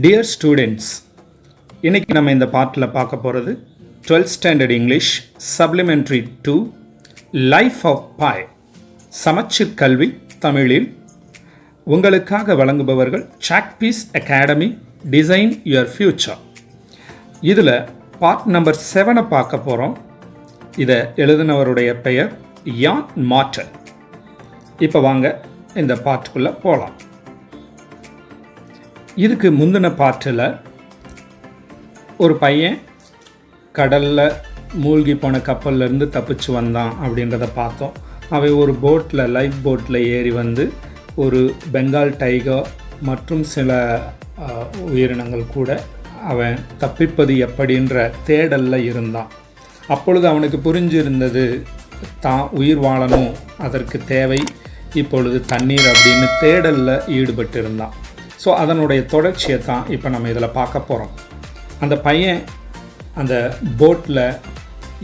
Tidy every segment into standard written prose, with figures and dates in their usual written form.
Dear students, இன்றைக்கி நம்ம இந்த பாட்டில் பார்க்க போகிறது 12th standard English supplementary 2 life of பாய் சமச்சீர் கல்வி தமிழில் உங்களுக்காக வழங்குபவர்கள் chalk piece academy design your future. இதில் பார்ட் நம்பர் 7 பார்க்க போகிறோம். இதை எழுதினவருடைய பெயர் யான் மார்டன். இப்போ வாங்க இந்த பார்ட்டுக்குள்ளே போகலாம். இதுக்கு முந்தின பாட்டில் ஒரு பையன் கடலில் மூழ்கி போன கப்பல்லேருந்து தப்பிச்சு வந்தான் அப்படின்றத பார்த்தோம். அவன் ஒரு போட்டில் லைஃப் போட்டில் ஏறி வந்து ஒரு பெங்கால் டைகர் மற்றும் சில உயிரினங்கள் கூட அவன் தப்பிப்பது எப்படின்ற தேடலில் இருந்தான். அப்பொழுது அவனுக்கு புரிஞ்சிருந்தது, தான் உயிர் வாழணும், அதற்கு தேவை இப்பொழுது தண்ணீர் அப்படின்னு தேடலில் ஈடுபட்டு இருந்தான். ஸோ அதனுடைய தொடர்ச்சியை தான் இப்போ நம்ம இதில் பார்க்க போகிறோம். அந்த பையன் அந்த போட்டில்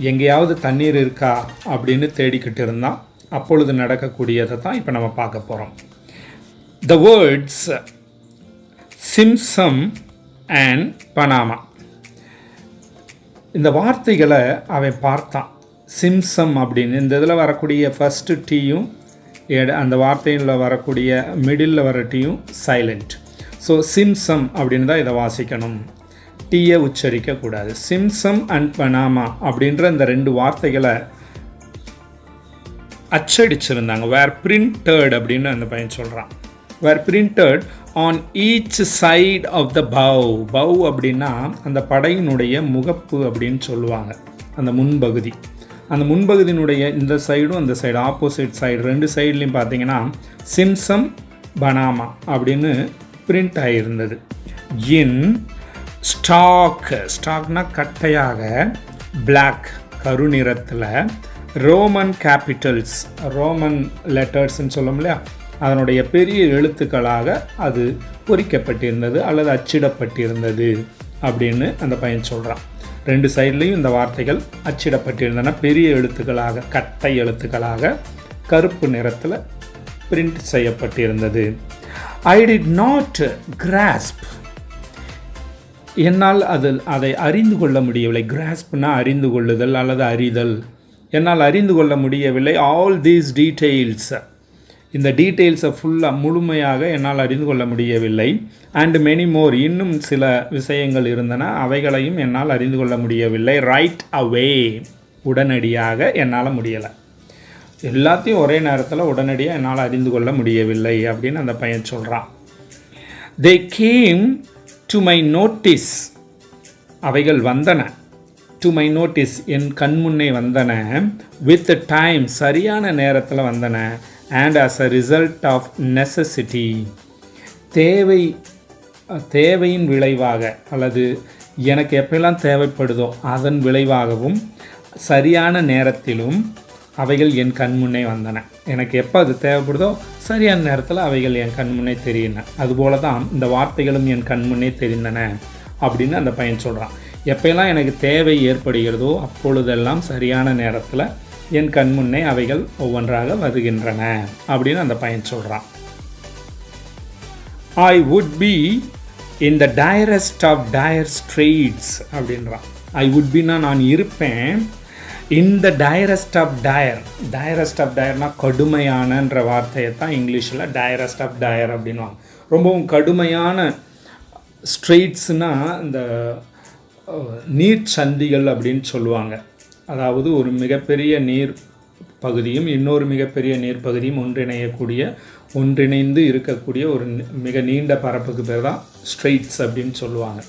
எங்கேயாவது தண்ணீர் இருக்கா அப்படின்னு தேடிக்கிட்டு இருந்தான். அப்பொழுது நடக்கக்கூடியதை தான் இப்போ நம்ம பார்க்க போகிறோம். த வேர்ட்ஸ் சிம்சம் அண்ட் பனாமா, இந்த வார்த்தைகளை அவன் பார்த்தான். சிம்சம் அப்படின்னு இந்த இதில் வரக்கூடிய ஃபஸ்ட்டு டீயும் அந்த வார்த்தையில் வரக்கூடிய மிடில் வர டீயும் சைலண்ட். ஸோ சிம்சம் அப்படின்னு தான் இதை வாசிக்கணும், டீயை உச்சரிக்கக்கூடாது. சிம்சம் அண்ட் பனாமா அப்படின்ற இந்த 2 வார்த்தைகளை அச்சடிச்சிருந்தாங்க. வேர் பிரிண்டட் அப்படின்னு அந்த பையன் சொல்கிறான். Where printed on each side of the bow. Bow அப்படின்னா அந்த படையினுடைய முகப்பு அப்படின்னு சொல்லுவாங்க, அந்த முன்பகுதி. அந்த முன்பகுதியினுடைய இந்த சைடும் அந்த சைடு ஆப்போசிட் சைடு 2 சைட்லேயும் பார்த்தீங்கன்னா சிம்சம் பனாமா அப்படின்னு பிரிண்ட் ஆகியிருந்தது. இன் ஸ்டாக்னா கட்டையாக, பிளாக் கருநிறத்தில், ரோமன் கேபிட்டல்ஸ் ரோமன் லெட்டர்ஸ்ன்னு சொல்லும் இல்லையா, அதனுடைய பெரிய எழுத்துக்களாக அது பொறிக்கப்பட்டிருந்தது அல்லது அச்சிடப்பட்டிருந்தது அப்படின்னு அந்த பையன் சொல்கிறான். 2 சைட்லேயும் இந்த வார்த்தைகள் அச்சிடப்பட்டிருந்தன, பெரிய எழுத்துக்களாக, கட்டை எழுத்துக்களாக கருப்பு நிறத்தில் பிரிண்ட் செய்யப்பட்டிருந்தது. ஐ டிட் நாட் கிராஸ்ப், என்னால் அதை அறிந்து கொள்ள முடியவில்லை. கிராஸ்ப்னா அறிந்து கொள்ளுதல் அல்லது அறிதல். என்னால் அறிந்து கொள்ள முடியவில்லை. ஆல் தீஸ் டீட்டெயில்ஸ், இந்த டீட்டெயில்ஸை ஃபுல்லாக முழுமையாக என்னால் அறிந்து கொள்ள முடியவில்லை. அண்ட் மெனி மோர், இன்னும் சில விஷயங்கள் இருந்தன, அவைகளையும் என்னால் அறிந்து கொள்ள முடியவில்லை. ரைட் அவே, உடனடியாக என்னால் முடியலை. எல்லாத்தையும் ஒரே நேரத்தில் உடனடியாக என்னால் அறிந்து கொள்ள முடியவில்லை அப்படின்னு அந்த பையன் சொல்கிறான். They came to my notice, அவைகள் வந்தன. டு மை நோட்டீஸ், என் கண்முன்னே வந்தன. வித் டைம், சரியான நேரத்தில் வந்தன. And as a result of necessity, தேவையின் விளைவாக, அல்லது எனக்கு எப்பெல்லாம் தேவைப்படுதோ அதன் விளைவாகவும் சரியான நேரத்திலும் அவைகள் என் கண்முன்னே வந்தன. எனக்கு எப்போ அது தேவைப்படுதோ சரியான நேரத்தில் அவைகள் என் கண்முன்னே தெரியின. அதுபோல தான் இந்த வார்த்தைகளும் என் கண்முன்னே தெரிந்தன அப்படின்னு அந்த பையன் சொல்கிறான். எப்போல்லாம் எனக்கு தேவை ஏற்படுகிறதோ அப்பொழுதெல்லாம் சரியான நேரத்தில் என் கண்முன்னே அவைகள் ஒவ்வொன்றாக வருகின்றன அப்படின்னு அந்த பையன் சொல்கிறான். I would be in the direst of dire straits அப்படின்றான். ஐ வுட் பின்னா நான் இருப்பேன். இந்த டயரஸ்ட் ஆஃப் டயர்னா கடுமையானன்ற வார்த்தையை தான் இங்கிலீஷில் டயரஸ்ட் ஆஃப் டயர் அப்படின்வாங்க. ரொம்பவும் கடுமையான ஸ்ட்ரெயிட்ஸ்னால் இந்த நீர் சந்திகள் அப்படின்னு சொல்லுவாங்க. அதாவது ஒரு மிகப்பெரிய நீர் பகுதியும் இன்னொரு மிகப்பெரிய நீர் பகுதியும் ஒன்றிணைந்து இருக்கக்கூடிய ஒரு மிக நீண்ட பரப்புக்கு பேர் தான் ஸ்ட்ரெயிட்ஸ் அப்படின்னு சொல்லுவாங்க.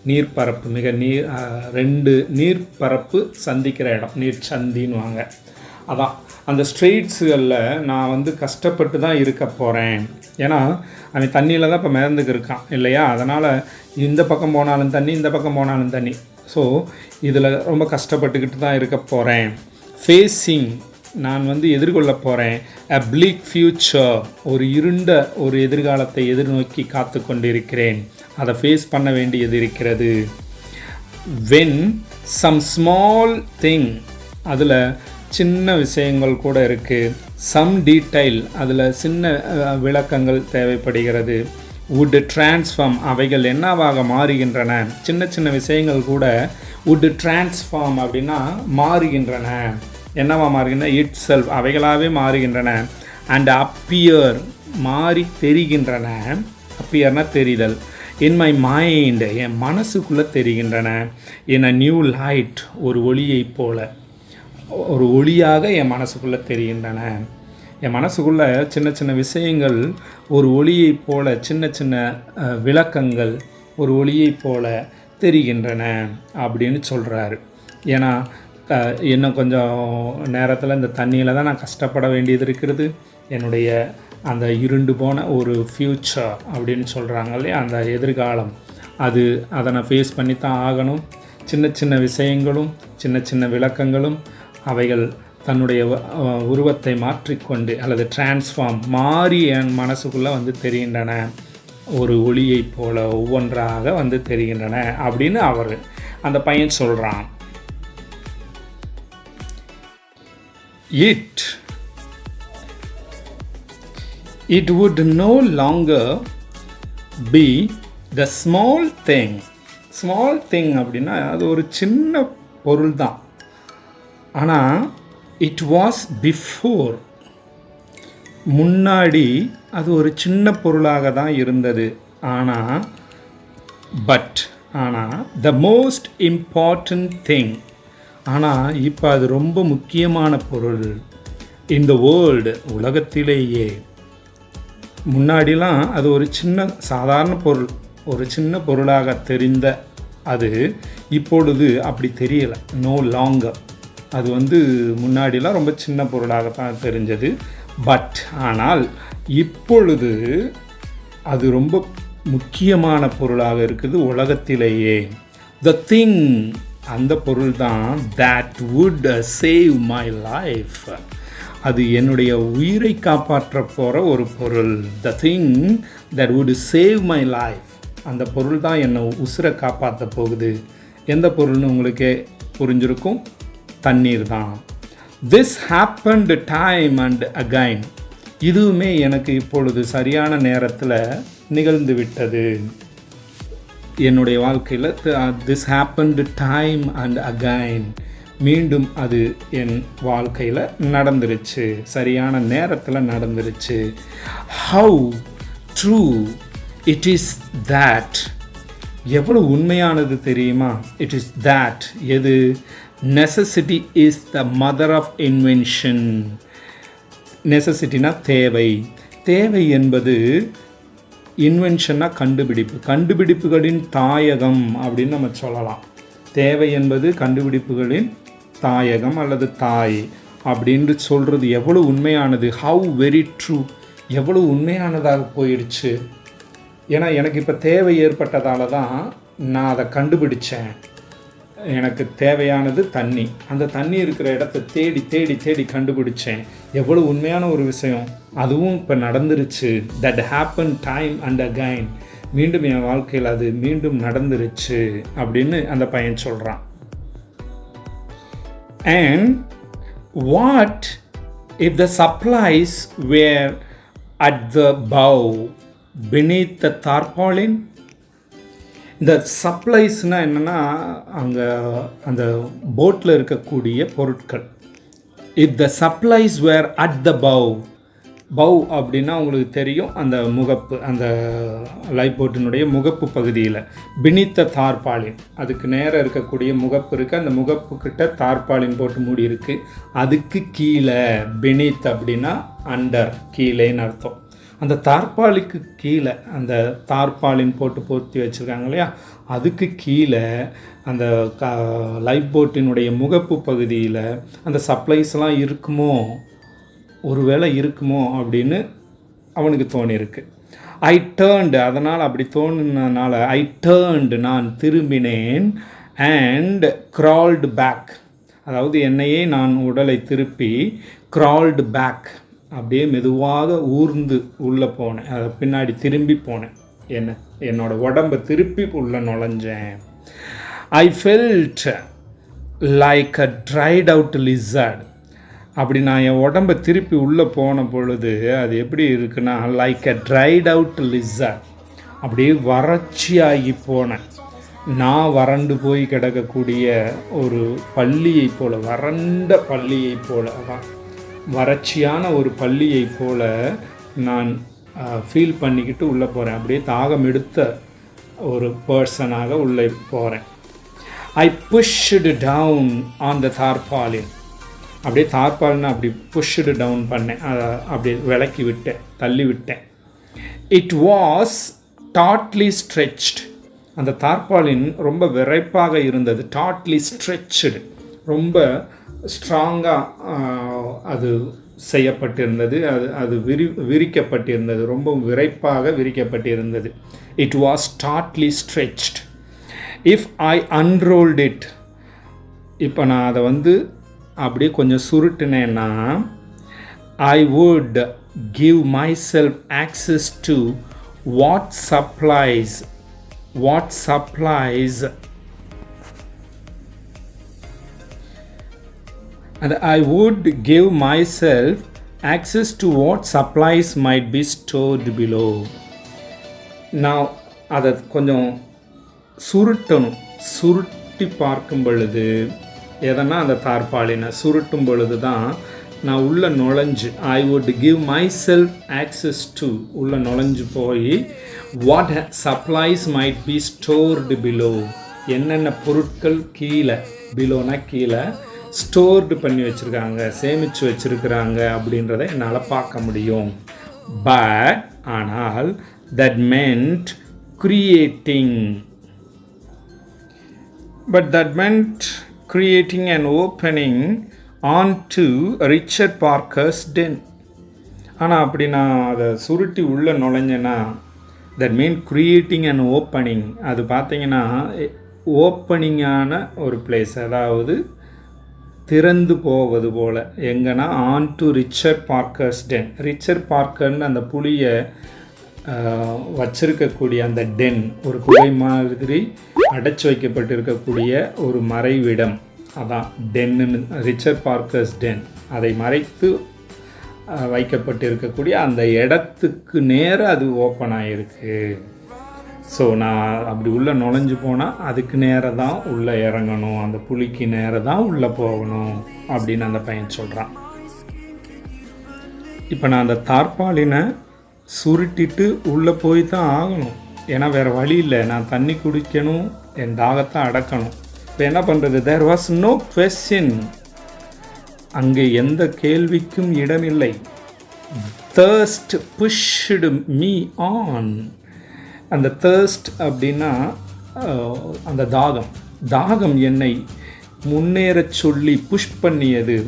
நீர்ப்பரப்பு, 2 நீர்ப்பரப்பு சந்திக்கிற இடம் நீர் சந்தின்னுவாங்க. அதான் அந்த ஸ்ட்ரெயிட்ஸுகளில் நான் கஷ்டப்பட்டு தான் இருக்க போகிறேன். ஏன்னா அவன் தண்ணியில் தான் இப்போ மிதந்துக்கு இருக்கான் இல்லையா, அதனால் இந்த பக்கம் போனாலும் தண்ணி, இந்த பக்கம் போனாலும் தண்ணி. ஸோ இதில் ரொம்ப கஷ்டப்பட்டுக்கிட்டு தான் இருக்க போகிறேன். ஃபேஸிங், நான் எதிர்கொள்ள போகிறேன். அ பிளீக் ஃப்யூச்சர், ஒரு இருண்ட ஒரு எதிர்காலத்தை எதிர்நோக்கி காத்து கொண்டிருக்கிறேன், அதை ஃபேஸ் பண்ண வேண்டியது இருக்கிறது. வென் சம் ஸ்மால் திங், அதில் சின்ன விஷயங்கள் கூட இருக்குது. சம் டீட்டெயில், அதில் சின்ன விளக்கங்கள் தேவைப்படுகிறது. would transform, அவைகள் என்னவாக மாறுகின்றன. சின்ன சின்ன விஷயங்கள் கூட would transform அப்படின்னா மாறுகின்றன, என்னவா மாறுகின்றன, itself அவைகளாகவே மாறுகின்றன. and appear மாறி தெரிகின்றன, appearனா தெரிதல், in my mind என் மனசுக்குள்ளே தெரிகின்றன, in a new light ஒரு ஒளியை போல, ஒரு ஒளியாக என் மனசுக்குள்ளே தெரிகின்றன. என் மனசுக்குள்ளே சின்ன சின்ன விஷயங்கள் ஒரு ஒளியை போல, சின்ன சின்ன விளக்கங்கள் ஒரு ஒளியை போல தெரிகின்றன அப்படின்னு சொல்கிறாரு. ஏன்னா இன்னும் கொஞ்சம் நேரத்தில் இந்த தண்ணியில் தான் நான் கஷ்டப்பட வேண்டியது இருக்கிறது. என்னுடைய அந்த இருண்டு போன ஒரு ஃப்யூச்சர் அப்படின்னு சொல்கிறாங்க இல்லையா, அந்த எதிர்காலம், அதை நான் ஃபேஸ் பண்ணி தான் ஆகணும். சின்ன சின்ன விஷயங்களும் சின்ன சின்ன விளக்கங்களும் அவைகள் தன்னுடைய உருவத்தை மாற்றிக்கொண்டு அல்லது டிரான்ஸ்ஃபார்ம் மாறி என் மனசுக்குள்ளே வந்து தெரிகின்றன, ஒரு ஒளியை போல ஒவ்வொன்றாக வந்து தெரிகின்றன அப்படின்னு அவர் அந்த பையன் சொல்கிறான். It would no longer be the small thing. Small thing அப்படின்னா அது ஒரு சின்ன பொருள் தான். ஆனால் it was before, முன்னாடி அது ஒரு சின்ன பொருளாக தான் இருந்தது. ஆனால் the most important thing, ஆனால் இப்போ அது ரொம்ப முக்கியமான பொருள். in the world, உலகத்திலேயே. முன்னாடிலாம் அது ஒரு சின்ன சாதாரண பொருள், ஒரு சின்ன பொருளாக தெரிந்த அது இப்பொழுது அப்படி தெரியலை. நோ லாங்கர், அது வந்து முன்னாடிலாம் ரொம்ப சின்ன பொருளாகத்தான் தெரிஞ்சது. ஆனால் இப்பொழுது அது ரொம்ப முக்கியமான பொருளாக இருக்குது உலகத்திலேயே. த திங், அந்த பொருள் தான் that would save my life, அது என்னுடைய உயிரை காப்பாற்ற போகிற ஒரு பொருள். The thing that would save my life, அந்த பொருள் தான் என்னை உசுரை காப்பாற்ற போகுது. எந்த பொருள்னு உங்களுக்கே புரிஞ்சிருக்கும், தண்ணீர் தான். This happened time and again, இதுவுமே எனக்கு இப்பொழுது சரியான நேரத்தில் நிகழ்ந்து விட்டது என்னுடைய வாழ்க்கையில். This happened time and again, மீண்டும் அது என் வாழ்க்கையில் நடந்துருச்சு, சரியான நேரத்தில் நடந்துருச்சு. How true it is that, எவ்வளவு உண்மையானது தெரியுமா. இட் இஸ் that, எது, necessity is the mother of invention. நெசசிட்டினா தேவை, தேவை என்பது இன்வென்ஷன்னா கண்டுபிடிப்பு, கண்டுபிடிப்புகளின் தாயகம் அப்படின்னு நம்ம சொல்லலாம். தேவை என்பது கண்டுபிடிப்புகளின் தாயகம் அல்லது தாய் அப்படின்னு சொல்கிறது எவ்வளோ உண்மையானது. ஹவு வெரி ட்ரூ, எவ்வளோ உண்மையானதாக போயிடுச்சு. ஏன்னா எனக்கு இப்போ தேவை ஏற்பட்டதால தான் நான் அதை கண்டுபிடிச்சேன். எனக்கு தேவையானது தண்ணி, அந்த தண்ணி இருக்கிற இடத்த தேடி தேடி தேடி கண்டுபிடிச்சேன். எவ்வளோ உண்மையான ஒரு விஷயம், அதுவும் இப்போ நடந்துருச்சு. That happen time and again, மீண்டும் என் வாழ்க்கையில் அது மீண்டும் நடந்துருச்சு அப்படின்னு அந்த பையன் சொல்கிறான். And what if the supplies were at the bow beneath the tarpaulin. இந்த சப்ளைஸ்னால் என்னென்னா அங்கே அந்த போட்டில் இருக்கக்கூடிய பொருட்கள். If the supplies were at the bow, bow அப்படின்னா உங்களுக்கு தெரியும், அந்த முகப்பு, அந்த லைஃப் போட்டினுடைய முகப்பு பகுதியில். பினித்த தார்பாலின், அதுக்கு நேராக இருக்கக்கூடிய முகப்பு இருக்குது, அந்த முகப்பு கிட்ட தார்பாலின் போட்டு மூடி இருக்குது. அதுக்கு கீழே பினித் அப்படின்னா அண்டர், கீழேன்னு அர்த்தம். அந்த தார்பாலிக்கு கீழே, அந்த தார்பாலின் போட்டு போர்த்தி வச்சுருக்காங்க இல்லையா, அதுக்கு கீழே அந்த லைஃப் போட்டினுடைய முகப்பு பகுதியில் அந்த சப்ளைஸ்லாம் இருக்குமோ, ஒருவேளை இருக்குமோ அப்படின்னு அவனுக்கு தோணியிருக்கு. ஐ டேர்ன்டு, அதனால் அப்படி தோணுனால ஐ டேர்ன்டு, நான் திரும்பினேன். அண்ட் க்ரால்டு பேக், அதாவது என்னையே நான் உடலை திருப்பி, க்ரால்டு பேக், அப்படியே மெதுவாக ஊர்ந்து உள்ளே போனேன், அதை பின்னாடி திரும்பி போனேன், என்னோட உடம்பை திருப்பி உள்ளே நுழைஞ்சேன். I felt like a dried out lizard, அப்படி நான் என் உடம்பை திருப்பி உள்ளே போன பொழுது அது எப்படி இருக்குன்னா, like a dried out lizard, அப்படியே வறட்சியாகி போனேன். நான் வறண்டு போய் கிடக்கக்கூடிய ஒரு பள்ளியை போல், வறண்ட பள்ளியை போல், அதான் வறட்சியான ஒரு பள்ளியை போல் நான் ஃபீல் பண்ணிக்கிட்டு உள்ளே போகிறேன். அப்படியே தாகம் எடுத்த ஒரு பர்சனாக உள்ளே போகிறேன். I pushed down on the tarpaulin. அப்படியே தார்பாலினை அப்படி புஷ்டு டவுன் பண்ணேன், அதை அப்படியே விலக்கி விட்டேன், தள்ளி விட்டேன். It was tautly stretched. அந்த தார்பாலின் ரொம்ப விரைப்பாக இருந்தது. டாட்லி ஸ்ட்ரெச்டு, ரொம்ப ஸ்ட்ராங்காக அது செய்யப்பட்டிருந்தது. அது விரிக்கப்பட்டிருந்தது, ரொம்ப விரைப்பாக விரிக்கப்பட்டிருந்தது. It was tautly stretched. If I unrolled it, இப்போ நான் அதை அப்படியே கொஞ்சம் சுருட்டினேன்னா, I would give myself access to what supplies and I would give myself access to what supplies might be stored below. Now அதை கொஞ்சம் சுருட்டணும். சுருட்டி பார்க்கும் பொழுது எதனா அந்த தார்பாலினை சுருட்டும் பொழுது தான் நான் உள்ளே நுழைஞ்சு, ஐ would give myself access to, உள்ளே நுழைஞ்சு போய் what supplies might be stored below, என்னென்ன பொருட்கள் கீழே, பிலோனா கீழே ஸ்டோர்டு பண்ணி வச்சுருக்காங்க, சேமித்து வச்சுருக்கிறாங்க அப்படின்றத என்னால் பார்க்க முடியும். பட் ஆனால் that மென்ட் creating an opening onto Richard Parker's den. ஆனால் அப்படி நான் அதை சுருட்டி உள்ளே நுழைஞ்சேன்னா, that mean creating and opening, அது பார்த்தீங்கன்னா ஓப்பனிங்கான ஒரு பிளேஸ், அதாவது திறந்து போவது போல். எங்கன்னா on to Richard Parker's den. Richard பார்க்கர்னு அந்த புலியை வச்சிருக்கக்கூடிய அந்த டென், ஒரு குகை மாதிரி அடைச்சி வைக்கப்பட்டிருக்கக்கூடிய ஒரு மறைவிடம், அதான் டென்னு, ரிச்சர்ட் பார்க்கர்ஸ் டென். அதை மறைத்து வைக்கப்பட்டிருக்கக்கூடிய அந்த இடத்துக்கு நேராக அது ஓப்பன் ஆகிருக்கு. ஸோ நான் அப்படி உள்ளே நுழைஞ்சு போனால் அதுக்கு நேராக தான் உள்ளே இறங்கணும், அந்த புலிக்கு நேராக தான் உள்ளே போகணும் அப்படின்னு அந்த பையன் சொல்கிறான். இப்போ நான் அந்த தார்பாலினை சுருட்டிட்டு உள்ளே போய் தான் ஆகணும், ஏன்னா வேறு வழி இல்லை. நான் தண்ணி குடிக்கணும், என் தாகத்தை அடக்கணும். இப்போ என்ன பண்ணுறது? தேர் வாஸ் நோ கொஸ்டின், அங்கே எந்த கேள்விக்கும் இடமில்லை. thirst pushed me on. அந்த thirst அப்படின்னா அந்த தாகம் என்னை முன்னேறச் சொல்லி புஷ் பண்ணியது.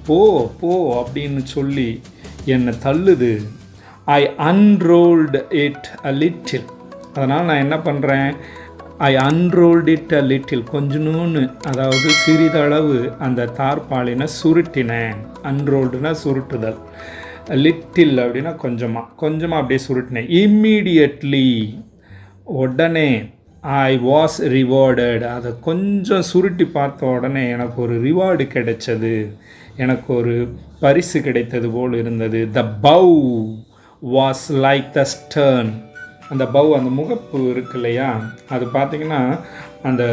போ போ அப்படின்னு சொல்லி என்னை தள்ளுது. ஐ அன்ரோல்டு இட் அ லிட்டில். அதனால் நான் என்ன பண்ணுறேன்? ஐ அன்ரோல்டு இட் அ லிட்டில், கொஞ்சோன்னு, அதாவது சிறிதளவு அந்த தார்பாலினை சுருட்டினேன். அன்ரோல்டுனா சுருட்டுதல், லிட்டில் அப்படின்னா கொஞ்சமாக அப்படியே சுருட்டினேன். இம்மீடியட்லி, உடனே, ஐ வாஸ் ரிவார்டட். அதை கொஞ்சம் சுருட்டி பார்த்த உடனே எனக்கு ஒரு ரிவார்டு கிடைச்சது, எனக்கு ஒரு பரிசு கிடைத்தது போல் இருந்தது. The bow was like the stern. அந்த பவ், அந்த முகப்பு இருக்கு இல்லையா, அது பார்த்திங்கன்னா அந்த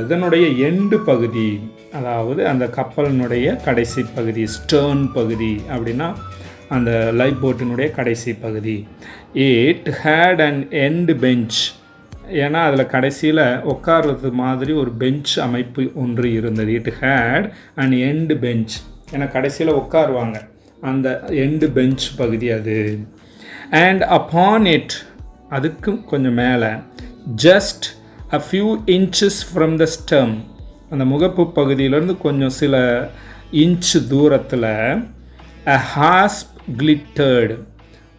இதனுடைய எண்டு பகுதி, அதாவது அந்த கப்பலினுடைய கடைசி பகுதி, ஸ்டர்ன் பகுதி அப்படின்னா அந்த லைஃப் போட்டினுடைய கடைசி பகுதி. It had an end bench. ஏன்னா அதில் கடைசியில் உட்கார்றது மாதிரி ஒரு பெஞ்ச் அமைப்பு ஒன்று இருந்தது. It had an end bench, ஏன்னா கடைசியில் உட்காருவாங்க, அந்த எண்டு பெஞ்ச் பகுதி அது. அண்ட் அப்பான் இட், அதுக்கும் கொஞ்சம் மேலே, just a few inches from the stem, அந்த முகப்பு பகுதியிலேருந்து கொஞ்சம் சில இன்ச்சு தூரத்தில், அ ஹாஸ்ப் கிளிட்டர்டு,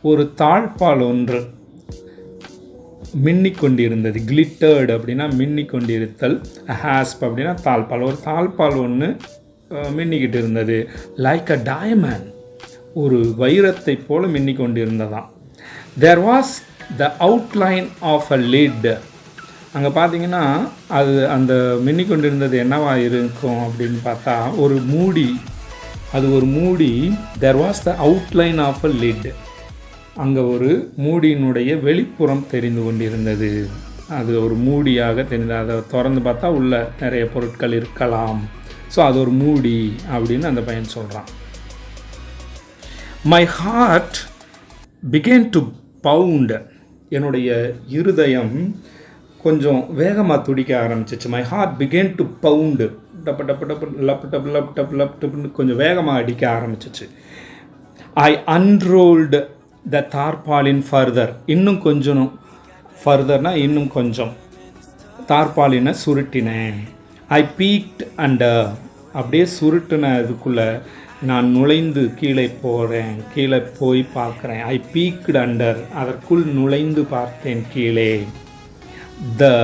ஒரு தாழ்பால் ஒன்று மின்னிக்கொண்டிருந்தது. கிளிட்டர்டு அப்படின்னா மின்னிக்கொண்டிருத்தல், ஹாஸ்ப் அப்படின்னா தாழ்பால். ஒரு தாழ்பால் ஒன்று மின்னிக்கிட்டு இருந்தது. லைக் அ டயமண்ட், ஒரு வைரத்தை போல மின்னிக்கொண்டிருந்ததாம். There was the outline of a lid. அங்கே பார்த்தீங்கன்னா அது அந்த மின்னிக்கொண்டிருந்தது என்னவா இருக்கும் அப்படின்னு பார்த்தா ஒரு மூடி, அது ஒரு மூடி. There was the outline of a lid. அங்கே ஒரு மூடியினுடைய வெளிப்புறம் தெரிந்து கொண்டிருந்தது. அது ஒரு மூடியாக தெரிந்தது. அதை திறந்து பார்த்தா உள்ள நிறைய பொருட்கள் இருக்கலாம். ஸோ அது ஒரு மூடி அப்படின்னு அந்த பையன் சொல்கிறான். My heart began to pound. என்னுடைய இருதயம் கொஞ்சம் வேகமாக துடிக்க ஆரம்பிச்சிச்சு. My heart began to pound. டப்பு டப்பு டப்பு லப்பு டப்பு லப் டப்பு லப் டப்புன்னு கொஞ்சம் வேகமாக அடிக்க ஆரம்பிச்சிச்சு. ஐ அன்ரோல்டு த தார்பாலின் ஃபர்தர். இன்னும் கொஞ்சம் ஃபர்தர்னால் இன்னும் கொஞ்சம் தார்பாலினை சுருட்டினேன். ஐ பீக்ட் அண்டர். அப்படியே சுருட்டின இதுக்குள்ளே நான் நுழைந்து கீழே போகிறேன். கீழே போய் பார்க்குறேன். ஐ பீக்டு அண்டர். அதற்குள் நுழைந்து பார்த்தேன் கீழே. The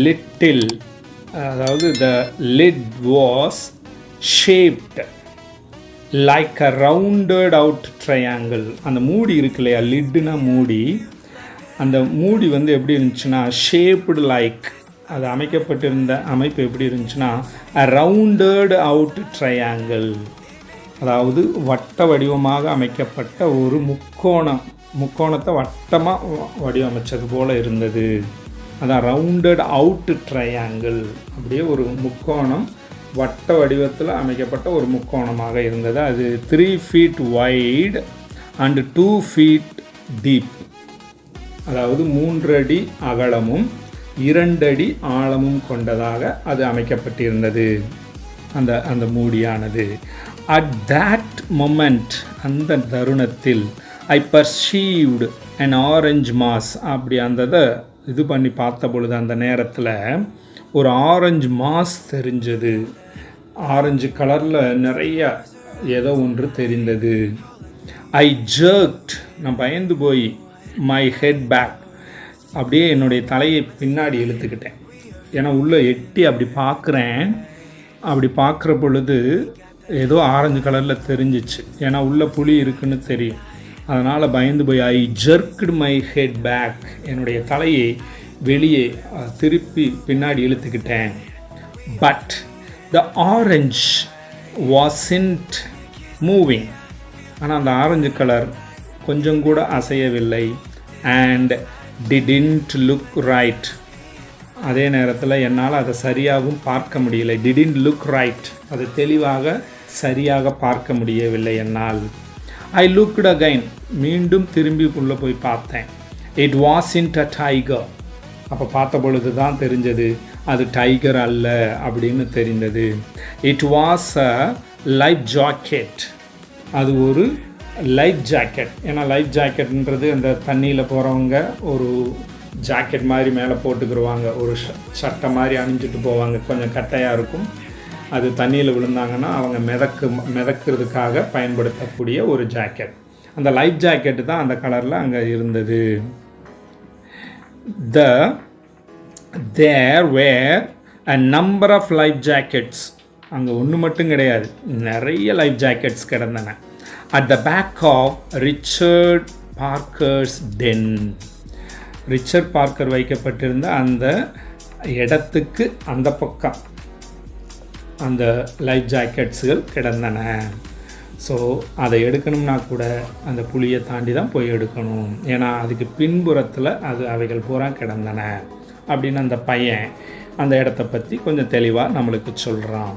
little, அதாவது the lid was shaped like a rounded out triangle. அந்த மூடி இருக்கு இல்லையா, லிட்னா மூடி. அந்த மூடி வந்து எப்படி இருந்துச்சுன்னா ஷேப்டு லைக், அது அமைக்கப்பட்டிருந்த அமைப்பு எப்படி இருந்துச்சுன்னா a rounded out triangle, அதாவது வட்ட வடிவமாக அமைக்கப்பட்ட ஒரு முக்கோணத்தை வட்டமாக வடிவமைச்சது போல் இருந்தது. அதான் ரவுண்டட் அவுட் ட்ரையாங்கிள். அப்படியே ஒரு முக்கோணம் வட்ட வடிவத்தில் அமைக்கப்பட்ட ஒரு முக்கோணமாக இருந்தது. அது 3 feet wide and 2 feet deep, அதாவது 3 அடி அகலமும் 2 அடி ஆழமும் கொண்டதாக அது அமைக்கப்பட்டிருந்தது அந்த மூடியானது. அட் தட் மொமெண்ட், அந்த தருணத்தில், ஐ பர்சீவ்டு அன் ஆரஞ்ச் மாஸ். அப்படி அந்த இது பண்ணி பார்த்த பொழுது அந்த நேரத்தில் ஒரு ஆரஞ்சு மாஸ் தெரிஞ்சது. ஆரஞ்சு கலரில் நிறைய ஏதோ ஒன்று தெரிந்தது. ஐ ஜர்க்ட், நான் பயந்து போய் மை ஹெட் பேக், அப்படியே என்னுடைய தலையை பின்னாடி இழுத்துக்கிட்டேன். ஏன்னா உள்ளே எட்டி அப்படி பார்க்குறேன். அப்படி பார்க்குற பொழுது ஏதோ ஆரஞ்சு கலரில் தெரிஞ்சிச்சு. ஏன்னா உள்ளே புளி இருக்குன்னு தெரியும். அதனால் பயந்து போய் I jerked my head back, என்னுடைய தலையை வெளியே திருப்பி பின்னாடி இழுத்துக்கிட்டேன். But the orange wasn't moving, ஆனால் அந்த ஆரஞ்சு கலர் கொஞ்சம் கூட அசையவில்லை. அண்ட் டிடன்ட் லுக் ரைட், அதே நேரத்தில் என்னால் அதை சரியாகவும் பார்க்க முடியலை. டிடன்ட் லுக் ரைட், அது தெளிவாக சரியாக பார்க்க முடியவில்லை என்னால். ஐ லுக்டு அகைன், மீண்டும் திரும்பி உள்ளே போய் பார்த்தேன். இட் வாஸ்ன்ட் அ டைகர், அப்போ பார்த்த பொழுது தான் தெரிஞ்சது அது டைகர் அல்ல அப்படின்னு தெரிந்தது. It was a life jacket, அது ஒரு லைஃப் ஜாக்கெட். ஏன்னா லைஃப் ஜாக்கெட்ன்றது அந்த தண்ணியில் போகிறவங்க ஒரு ஜாக்கெட் மாதிரி மேலே போட்டுக்கிடுவாங்க, ஒரு சட்டை மாதிரி அணிஞ்சிட்டு போவாங்க, கொஞ்சம் கட்டையாக இருக்கும். அது தண்ணியில் விழுந்தாங்கன்னா அவங்க மிதக்கிறதுக்காக பயன்படுத்தக்கூடிய ஒரு ஜாக்கெட். அந்த லைஃப் ஜாக்கெட்டு தான் அந்த கலரில் அங்கே இருந்தது. There were a number of life jackets, அங்கே ஒன்று மட்டும் கிடையாது, நிறைய லைஃப் ஜாக்கெட்ஸ் கிடந்தன. At the back of Richard Parker's den, Richard Parker வைக்கப்பட்டிருந்த அந்த இடத்துக்கு அந்த பக்கம் அந்த லைஃப் ஜாக்கெட்ஸுகள் கிடந்தன. ஸோ அதை எடுக்கணும்னா கூட அந்த புளியை தாண்டி தான் போய் எடுக்கணும். ஏன்னா அதுக்கு பின்புறத்தில் அவைகள் பூரா கிடந்தன அப்படின்னு அந்த பையன் அந்த இடத்த பற்றி கொஞ்சம் தெளிவாக நம்மளுக்கு சொல்கிறான்.